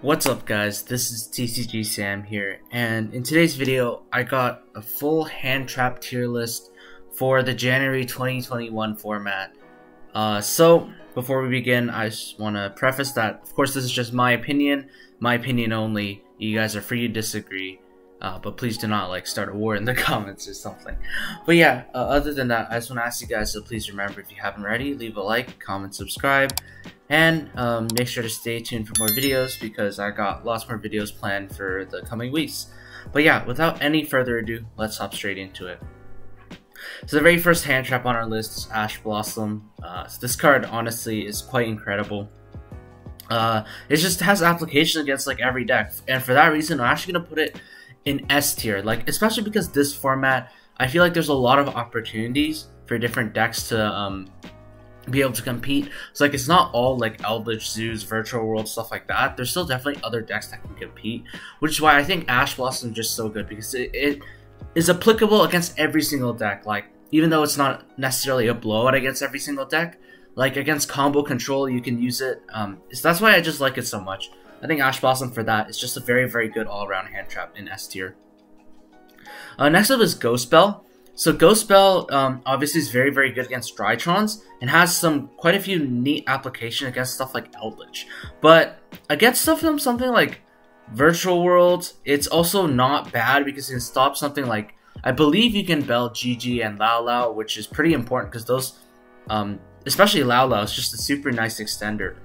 What's up guys, this is Tcg Sam here, and in today's video I got a full Handtrap tier list for the January 2021 format. So before we begin, I just want to preface that of course this is just my opinion only. You guys are free to disagree, but please do not start a war in the comments or something. But yeah, other than that, I just want to ask you guys to please remember, if you haven't already, leave a like, comment, subscribe, and make sure to stay tuned for more videos because I got lots more videos planned for the coming weeks. But yeah, without any further ado, let's hop straight into it. So the very first hand trap on our list is Ash Blossom. So this card honestly is quite incredible. It just has application against every deck, and for that reason I'm actually gonna put it in S tier, especially because this format, I feel like there's a lot of opportunities for different decks to be able to compete. So it's not all Eldritch, Zeus, Virtual World, stuff like that. There's still definitely other decks that can compete, which is why I think Ash Blossom is just so good, because it is applicable against every single deck. Even though it's not necessarily a blowout against every single deck, against combo control you can use it. So that's why I just like it so much. I think Ash Blossom for that is just a very, very good all-around hand trap in S tier. Next up is Ghost Bell. So Ghost Bell obviously is very, very good against Drytrons and has quite a few neat application against stuff like Eldritch. But against something like Virtual World, it's also not bad because it can stop something like, I believe you can Bell GG and Lao Lao, which is pretty important because those, especially Lao Lao, is just a super nice extender.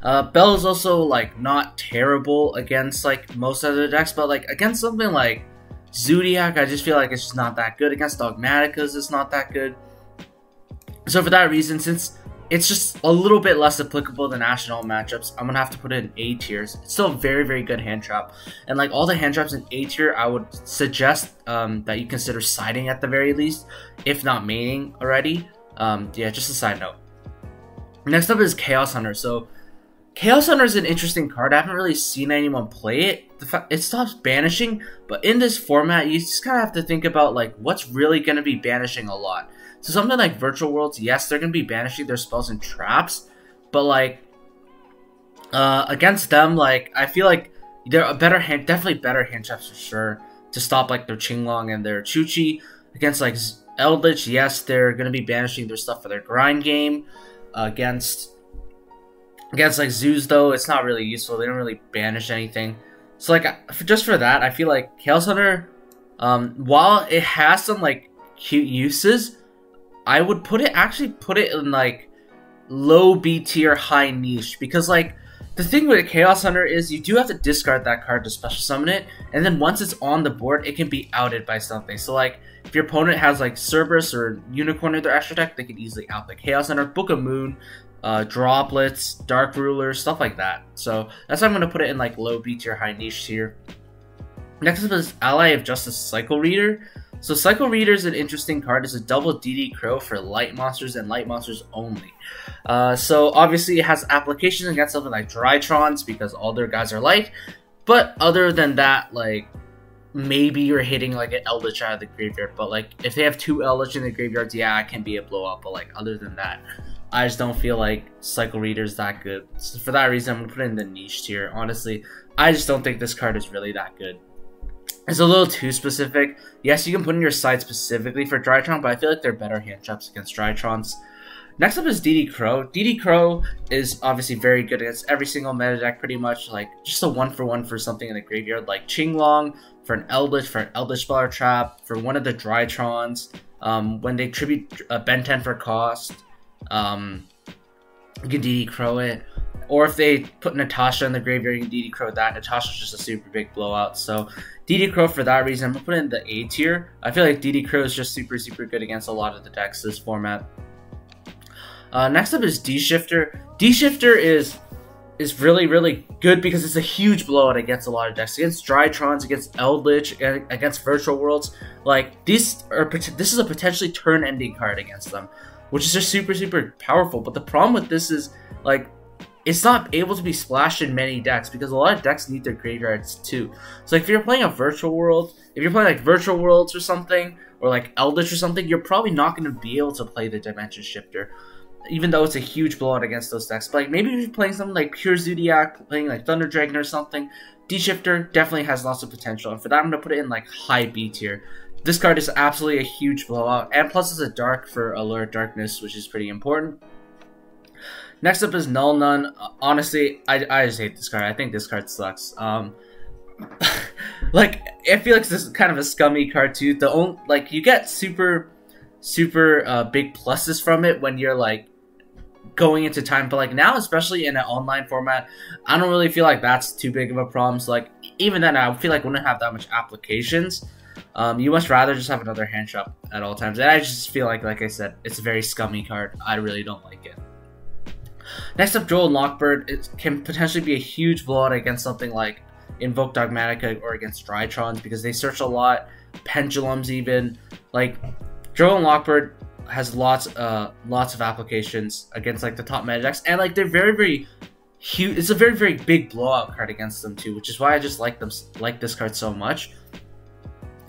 Bell is also not terrible against most other decks, but against something like Zodiac, I just feel like it's just not that good. Against Dogmaticas, it's not that good. So for that reason, since it's just a little bit less applicable than Ash in all matchups, I'm gonna have to put it in A tiers. It's still a very, very good hand trap, and all the hand traps in A tier, I would suggest that you consider siding at the very least, if not maining already. Yeah, just a side note. Next up is Chaos Hunter. So Chaos Hunter is an interesting card. I haven't really seen anyone play it. It stops banishing, but in this format, you just kind of have to think about what's really going to be banishing a lot. So something like Virtual Worlds, yes, they're going to be banishing their spells and traps, but against them, I feel like they're a definitely better hand traps for sure to stop their Qinglong and their Chuchi. Against Eldritch, yes, they're going to be banishing their stuff for their grind game. Against Zeus though, it's not really useful. They don't really banish anything. So just for that, I feel like Chaos Hunter, while it has some cute uses, I would actually put it in low B tier, high niche, because the thing with Chaos Hunter is you do have to discard that card to special summon it, and then once it's on the board, it can be outed by something. So if your opponent has Cerberus or Unicorn in their extra deck, they could easily out Chaos Hunter, Book of Moon, Droplets, Dark Ruler, stuff like that. So that's why I'm gonna put it in low B tier, high niche tier. Next up is Ally of Justice Cycle Reader. So Cycle Reader is an interesting card. It's a double DD Crow for light monsters and light monsters only. So obviously it has applications against something like Drytrons because all their guys are light. But other than that, maybe you're hitting an Eldritch out of the graveyard. But if they have two Eldritch in the graveyards, yeah, it can be a blowout. But other than that, I just don't feel like Cycle Reader is that good. So for that reason, I'm gonna put it in the niche tier. Honestly, I just don't think this card is really that good. It's a little too specific. Yes, you can put in your side specifically for Drytron, but I feel like they're better hand traps against Drytrons. Next up is DD Crow. DD Crow is obviously very good against every single meta deck, pretty much. Just a 1-for-1 for something in the graveyard, like Qinglong, for an Eldritch Speller Trap, for one of the Drytrons. When they tribute Ben 10 for cost, you can DD Crow it. Or if they put Natasha in the graveyard, you can DD Crow that. Natasha's just a super big blowout. So DD Crow for that reason, I'm going to put it in the A tier. I feel like DD Crow is just super, super good against a lot of the decks this format. Next up is D-Shifter. D-Shifter is really, really good because it's a huge blowout against a lot of decks. Against Drytrons, against Eldritch, against Virtual Worlds. This is a potentially turn-ending card against them, which is just super, super powerful. But the problem with this is, it's not able to be splashed in many decks because a lot of decks need their graveyards too. So if you're playing a Virtual World, if you're playing Virtual Worlds or something, or Eldritch or something, you're probably not going to be able to play the Dimension Shifter. even though it's a huge blowout against those decks. But like maybe if you're playing something like Pure Zodiac, playing like Thunder Dragon or something, D-Shifter definitely has lots of potential. And for that, I'm going to put it in like high B tier. This card is absolutely a huge blowout, and plus it's a dark for Allure Darkness, which is pretty important. Next up is Null None. Honestly, I just hate this card. I think this card sucks. Like, I feel like this is kind of a scummy card too. Like, you get super big pluses from it when you're like going into time, but like now, especially in an online format, I don't really feel like that's too big of a problem. So like, even then, I feel like we wouldn't have that much applications. You much rather just have another hand trap at all times, and I just feel like I said, it's a very scummy card. I really don't like it. Next up, Droll and Lockbird. It can potentially be a huge blowout against something like Invoke Dogmatica or against Drytrons, because they search a lot, pendulums even. Like, Droll and Lockbird has lots of applications against like the top meta decks, and like they're very huge. It's a very big blowout card against them too, which is why I just like this card so much.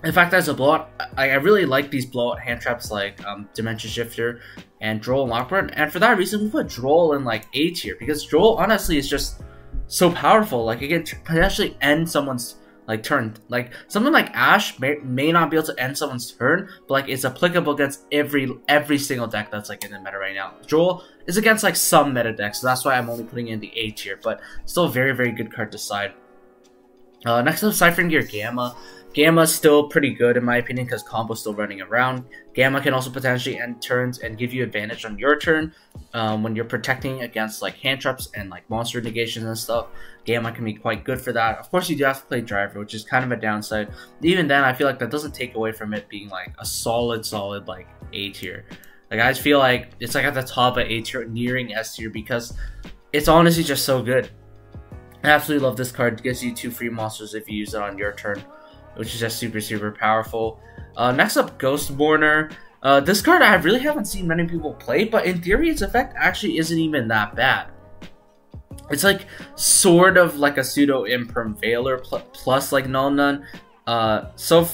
In fact, as a blowout, I really like these blowout hand traps like Dimension Shifter and Droll and Lockbird, and for that reason, we put Droll in like A tier, because Droll honestly is just so powerful. Like, it can potentially end someone's like turn. Like, something like Ash may not be able to end someone's turn, but like it's applicable against every single deck that's like in the meta right now. Droll is against like some meta decks, so that's why I'm only putting in the A tier, but still a very good card to side. Next up, Ciphering Gear Gamma. Gamma is still pretty good in my opinion, because combo's still running around. Gamma can also potentially end turns and give you advantage on your turn when you're protecting against like hand traps and like monster negations and stuff. Gamma can be quite good for that. Of course, you do have to play Driver, which is kind of a downside. Even then, I feel like that doesn't take away from it being like a solid like A tier. Like, I just feel like it's like at the top of A tier, nearing S tier, because it's honestly just so good. I absolutely love this card. It gives you 2 free monsters if you use it on your turn, which is just super powerful. Next up, Ghost Mourner. This card I really haven't seen many people play, but in theory its effect actually isn't even that bad. It's like sort of like a pseudo Imperm Veiler plus like Null None. So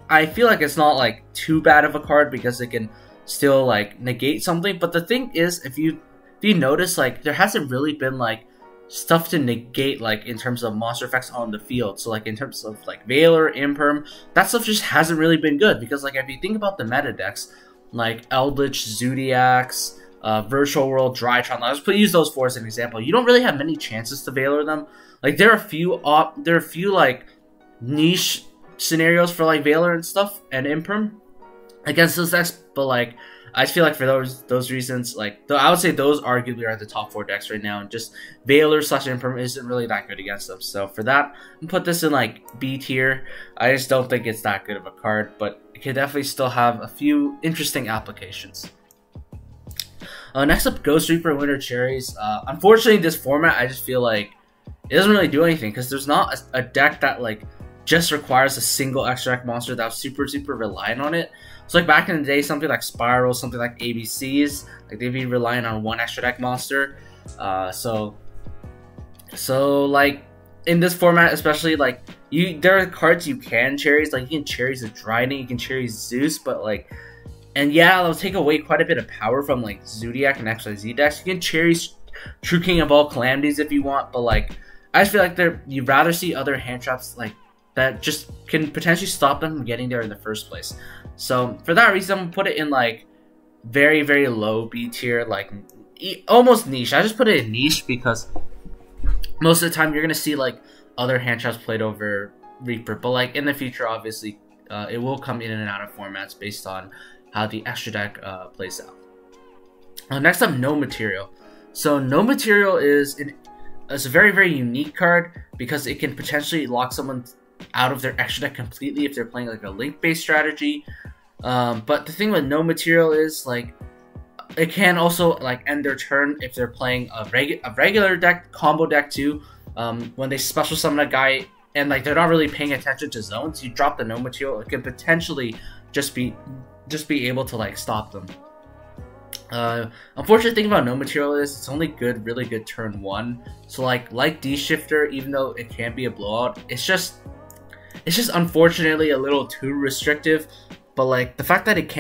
I feel like it's not like too bad of a card, because it can still like negate something. But the thing is, if you notice, like there hasn't really been like stuff to negate like in terms of monster effects on the field. So like in terms of like Veiler, Imperm, that stuff just hasn't really been good, because like if you think about the meta decks like Eldritch, Zodiacs, Virtual World, Drytron, let's use those 4 as an example. You don't really have many chances to Veiler them. Like there are a few like niche scenarios for like Veiler and stuff and Imperm against those decks, but like I feel like for those reasons, like I would say those arguably are the top 4 decks right now, and just Veiler / Imperm isn't really that good against them. So for that, I'm put this in like B tier. I just don't think it's that good of a card, but it can definitely still have a few interesting applications. Next up, Ghost Reaper Winter Cherries. Unfortunately, this format, I just feel like it doesn't really do anything, because there's not a deck that like just requires a single extra deck monster that's super reliant on it. So like back in the day, something like Spiral, something like ABCs, like they'd be relying on 1 extra deck monster. So like in this format, especially, like there are cards you can cherries, like you can cherries the Dryden, you can cherries Zeus, but like, and yeah, it'll take away quite a bit of power from like Zodiac and XYZ decks. You can cherries True King of All Calamities if you want, but like I just feel like you'd rather see other hand traps like that just can potentially stop them from getting there in the first place. So for that reason, I'm gonna put it in like very low B tier, like almost niche. I just put it in niche because most of the time you're gonna see like other hand traps played over Reaper, but like in the future, obviously, it will come in and out of formats based on how the extra deck plays out. Next up, No Material. So No Material is a very unique card, because it can potentially lock someone out of their extra deck completely if they're playing like a link-based strategy. But the thing with No Material is like it can also like end their turn if they're playing a regular deck, combo deck too. When they special summon a guy and like they're not really paying attention to zones, you drop the No Material, it could potentially just be able to like stop them. Unfortunate thing about No Material is it's only really good turn 1. So like D-Shifter, even though it can be a blowout, it's just unfortunately a little too restrictive. But like the fact that it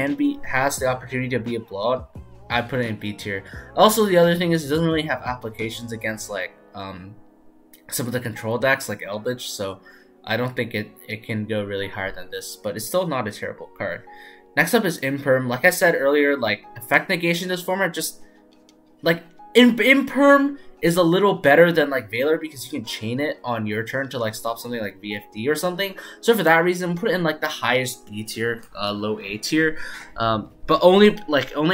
has the opportunity to be a blowout, I put it in B tier. Also, the other thing is it doesn't really have applications against like some of the control decks like Eldritch, so I don't think it can go really higher than this, but it's still not a terrible card. Next up is Imperm. Like I said earlier, like effect negation in this format, just like Imperm is a little better than like Valor because you can chain it on your turn to like stop something like VFD or something. So for that reason, put it in like the highest B tier, low A tier, but only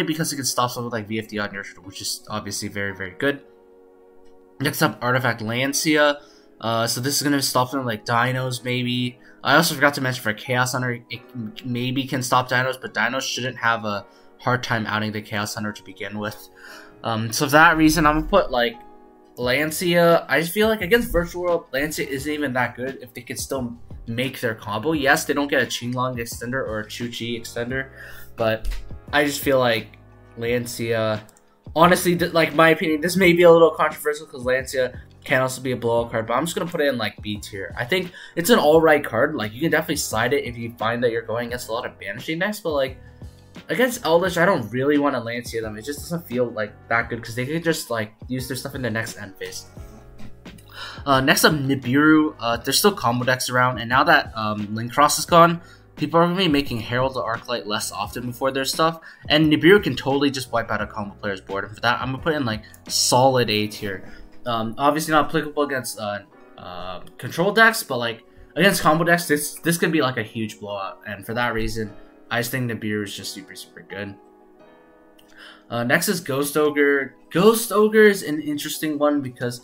because it can stop something like VFD on your turn, which is obviously very good. Next up, Artifact Lancia. So this is gonna stop something like Dinos maybe. I also forgot to mention for Chaos Hunter, it maybe can stop Dinos, but Dinos shouldn't have a hard time outing the Chaos Hunter to begin with. So for that reason, I'm gonna put like Lancia. I just feel like against Virtual World, Lancia isn't even that good if they can still make their combo. Yes, they don't get a Qinglong extender or a Chu-Chi extender, but I just feel like Lancia, honestly, like my opinion, this may be a little controversial because Lancia can also be a blowout card, but I'm just gonna put it in like B tier. I think it's an alright card. Like you can definitely side it if you find that you're going against a lot of banishing decks, but like against Eldritch, I don't really want to Lancia them. It just doesn't feel like that good because they could just like use their stuff in the next end phase. Next up, Nibiru. There's still combo decks around, and now that Link Cross is gone, people are going to be making Herald the Arclight less often before their stuff, and Nibiru can totally just wipe out a combo player's board. And for that, I'm going to put in like solid A tier. Obviously not applicable against control decks, but like against combo decks, this could be like a huge blowout, and for that reason, I just think Nibiru is just super good. Next is Ghost Ogre. Ghost Ogre is an interesting one because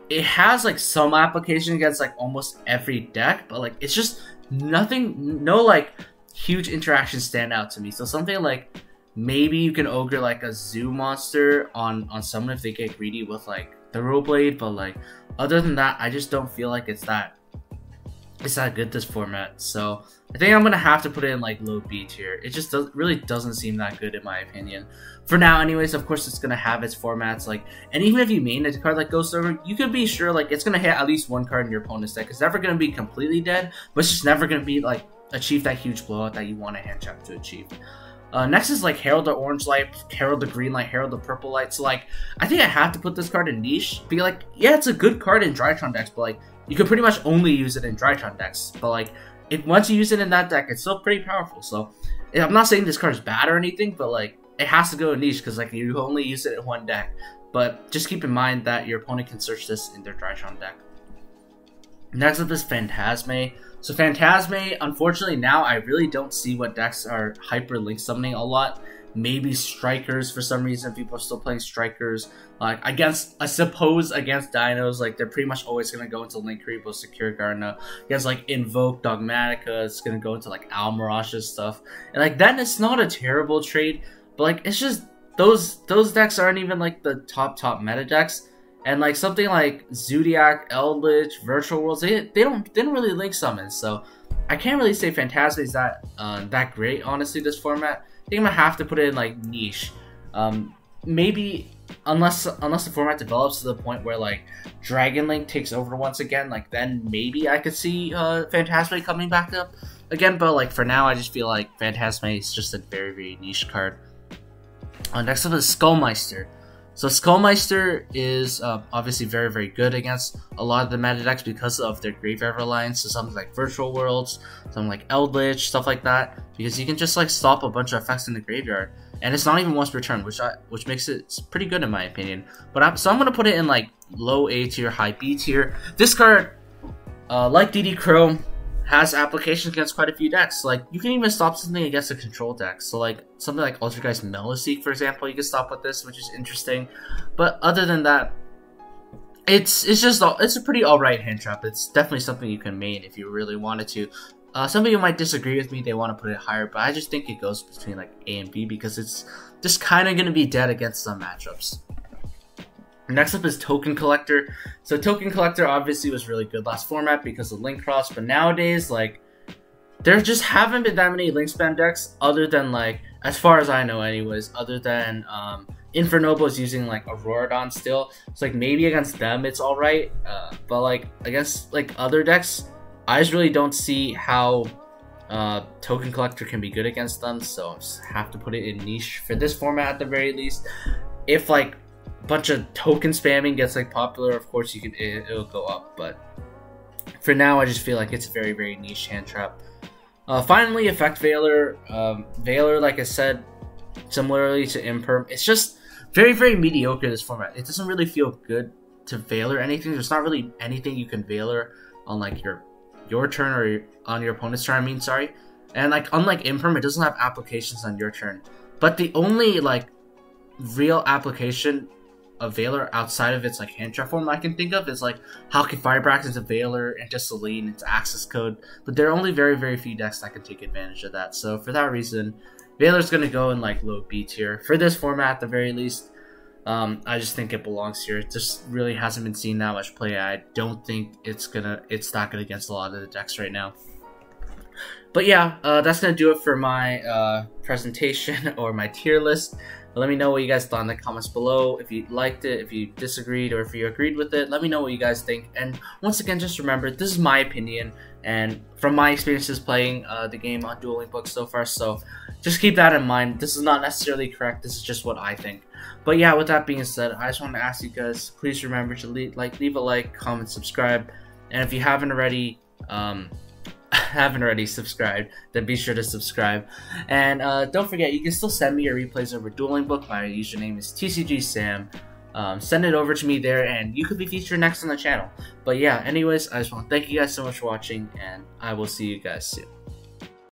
it has like some application against like almost every deck, but like it's just nothing, no like huge interactions stand out to me. So something like maybe you can Ogre like a zoo monster on someone if they get greedy with like Thoroughblade, but like other than that, I just don't feel like it's that good this format. So I think I'm gonna have to put it in like low B tier. It just really doesn't seem that good in my opinion. For now anyways, of course it's gonna have its formats, like, and even if you main a card like Ghost Ogre, you could be sure like it's gonna hit at least one card in your opponent's deck. It's never gonna be completely dead, but it's just never gonna be like achieve that huge blowout that you want a Handtrap to achieve. Next is like Herald the Orange Light, Herald the Green Light, Herald the Purple Light. So like I think I have to put this card in niche. Be like, yeah, it's a good card in Drytron decks, but like you could pretty much only use it in Drytron decks. But like once you use it in that deck, it's still pretty powerful. So I'm not saying this card is bad or anything, but like it has to go in niche because like you only use it in one deck. But just keep in mind that your opponent can search this in their Drytron deck. Next up is Phantasme. So Phantasme, unfortunately now I really don't see what decks are hyper link summoning a lot. Maybe Strikers for some reason. People are still playing Strikers. Like I suppose against Dinos, like they're pretty much always gonna go into Link Creep or Secure Gardener. Against like Invoke, Dogmatica, it's gonna go into like Almirash's stuff. And like then it's not a terrible trade, but like it's just those decks aren't even like the top meta decks. And like something like Zodiac, Eldritch, Virtual Worlds, they didn't really link summon, so I can't really say Phantasme is that great, honestly, this format. I think I'm gonna have to put it in like niche. Maybe unless the format develops to the point where like Dragon Link takes over once again, like then maybe I could see Phantasme coming back up again. But like for now, I just feel like Phantasme is just a very niche card. Next up is Skullmeister. So Skullmeister is obviously very good against a lot of the meta decks because of their Graveyard Reliance. So something like Virtual Worlds, something like Eldritch, stuff like that. Because you can just like stop a bunch of effects in the graveyard, and it's not even once per turn, which makes it pretty good in my opinion. But so I'm gonna put it in like low A tier, high B tier. This card, like DD Crow, has applications against quite a few decks. Like you can even stop something against a control deck. So like something like Ultrageist Meliseek, for example, you can stop with this, which is interesting. But other than that, it's a pretty alright hand trap. It's definitely something you can main if you really wanted to. Some people might disagree with me, they want to put it higher, but I just think it goes between like A and B because it's just kind of going to be dead against some matchups. Next up is Token Collector. So Token Collector obviously was really good last format because of Link Cross, but nowadays, like, there just haven't been that many Link Spam decks other than, like, as far as I know anyways, other than Infernoble is using, like, Auroradon still. So, like, maybe against them it's alright, but, like, against, like, other decks, I just really don't see how Token collector can be good against them, so just have to put it in niche for this format at the very least. If like a bunch of token spamming gets like popular, of course it'll go up, but for now I just feel like it's a very, very niche hand trap. Finally, Effect Veiler. Veiler, like I said, similarly to Imperm, it's just very, very mediocre, this format. It doesn't really feel good to Veiler anything. There's not really anything you can Veiler on like your turn or on your opponent's turn, I mean, sorry. And like unlike Imperm, it doesn't have applications on your turn. But the only like real application of Veiler outside of its like hand trap form I can think of is like Hockey Firebrax into Veiler, into Celine, into Access Code. But there are only very, very few decks that can take advantage of that. So for that reason, Veiler's gonna go in like low B tier for this format at the very least. I just think it belongs here. It just really hasn't been seeing that much play. I don't think it's that good against a lot of the decks right now. But yeah, that's gonna do it for my presentation or my tier list. Let me know what you guys thought in the comments below. If you liked it, if you disagreed, or if you agreed with it, let me know what you guys think. And once again, just remember, this is my opinion and from my experiences playing the game on Dueling Books so far. So just keep that in mind. This is not necessarily correct. This is just what I think. But yeah, with that being said, I just want to ask you guys, please remember to leave a like, comment, subscribe, and if you haven't already subscribed, then be sure to subscribe. And don't forget, you can still send me your replays over Dueling Book. My username is tcg sam. Send it over to me there, and you could be featured next on the channel. But yeah, anyways, I just want to thank you guys so much for watching, and I will see you guys soon.